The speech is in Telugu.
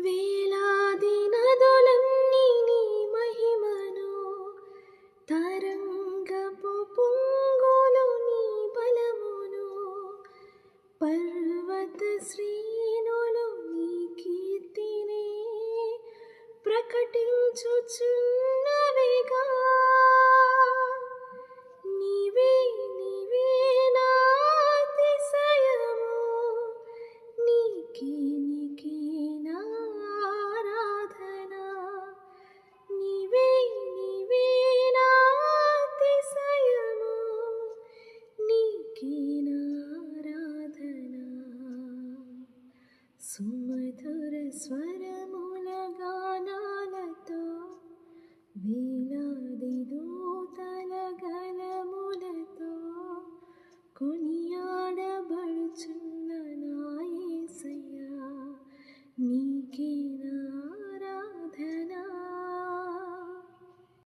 వేలాది నదులన్నీ నీ మహిమను, తరంగపు పొంగులు నీ బలమును, పర్వత శ్రేణులు నీ కీర్తినే ప్రకటించుచున్నవిగా. నీవే నీవే నా అతిశయము, నీకే నీకే నా ఆరాధన. నీవే నీవే నా అతిశయము, నీకే నా ఆరాధన. సుమధుర స్వరముల గానాలతో, వేలాది దూతల గళములతో కొనియాడబడుచున్న నా యేసయ్యా, నీకే